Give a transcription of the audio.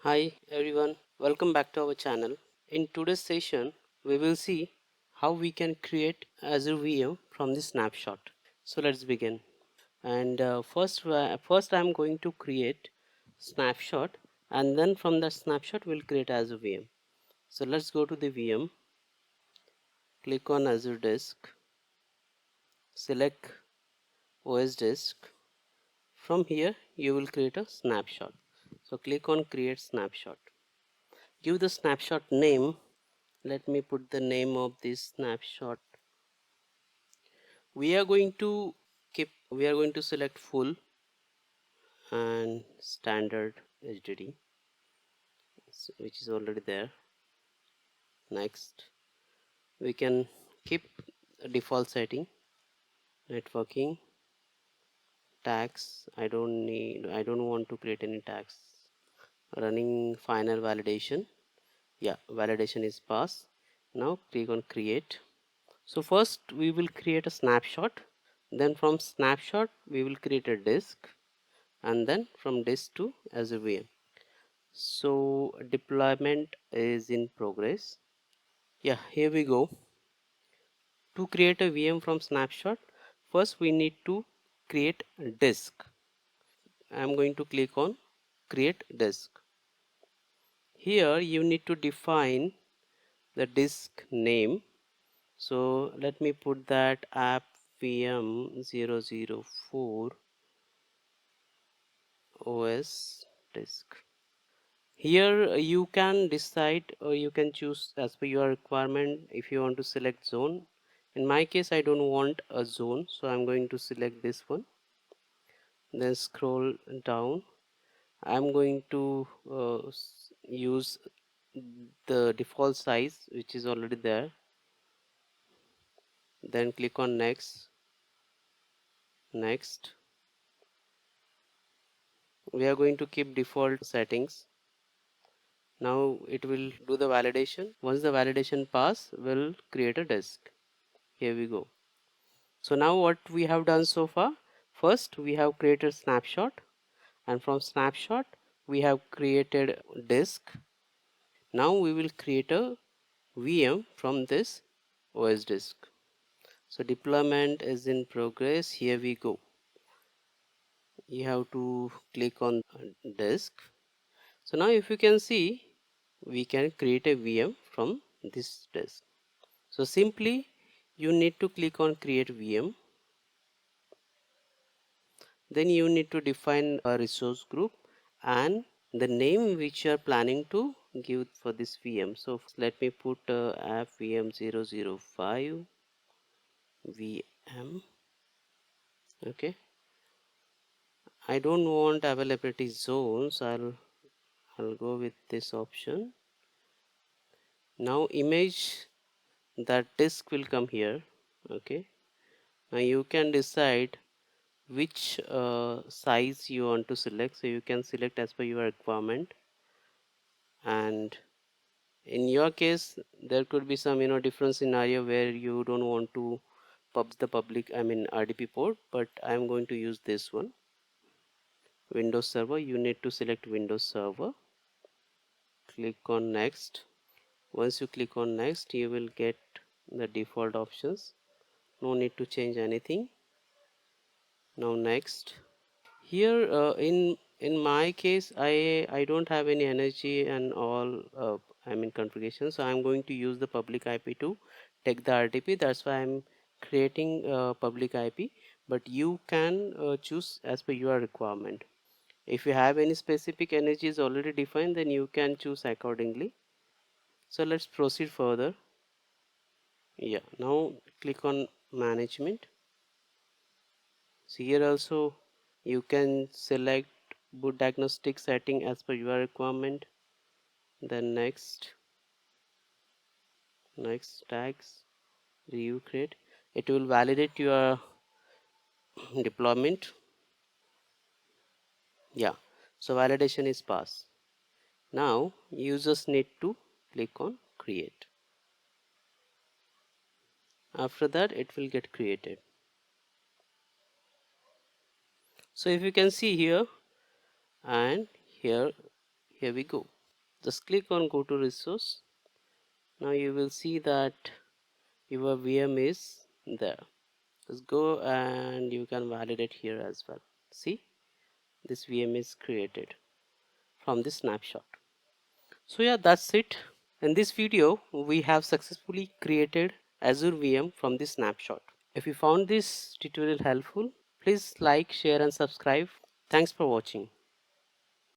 Hi everyone, welcome back to our channel. In today's session, we will see how we can create Azure VM from the snapshot. So let's begin. And first I'm going to create snapshot, and then from that snapshot we'll create Azure VM. So let's go to the VM, click on Azure Disk, select OS Disk. From here you will create a snapshot. So click on create snapshot. Give the snapshot name. Let me put the name of this snapshot. We are going to select full and standard HDD, which is already there. Next, we can keep a default setting, networking, tags. I don't want to create any tags. Running final validation. Yeah, validation is passed. Now click on create. So first we will create a snapshot. Then from snapshot we will create a disk, and then from disk to Azure VM. So deployment is in progress. Yeah, here we go. To create a VM from snapshot, first we need to create a disk. I'm going to click on create disk. Here you need to define the disk name. So let me put that app VM004 OS disk. Here you can decide, or you can choose as per your requirement if you want to select zone. In my case I don't want a zone, so I'm going to select this one. Then scroll down. I'm going to use the default size which is already there. Then click on next. We are going to keep default settings. Now it will do the validation. Once the validation pass, we'll create a disk. Here we go. So now what we have done so far, first we have created snapshot, and from snapshot we have created disk. Now we will create a VM from this OS disk. So deployment is in progress. Here we go. You have to click on disk. So now if you can see, we can create a VM from this disk. So simply you need to click on create VM. Then you need to define a resource group and the name which you are planning to give for this VM. So let me put app VM005 VM. Okay, I don't want availability zones. I'll go with this option. Now image that disk will come here. Okay, now you can decide which size you want to select, so you can select as per your requirement. And in your case there could be some different scenario where you don't want to the public RDP port, but I'm going to use this one, Windows Server. You need to select Windows Server. Click on next. Once you click on next, you will get the default options. No need to change anything. Now next. Here in my case I don't have any energy and all configuration, so I'm going to use the public IP to take the RTP. That's why I'm creating public IP, but you can choose as per your requirement. If you have any specific energies already defined, then you can choose accordingly. So let's proceed further. Yeah, now click on management. So here also you can select boot diagnostic setting as per your requirement. Then next tags, review create. It will validate your deployment. Yeah, so validation is passed. Now users need to click on create. After that it will get created. So if you can see here and here we go. Just click on go to resource. Now you will see that your VM is there. Just go and you can validate here as well. See, this VM is created from this snapshot. So yeah, that's it. In this video, we have successfully created Azure VM from this snapshot. If you found this tutorial helpful, please like, share and subscribe. Thanks for watching.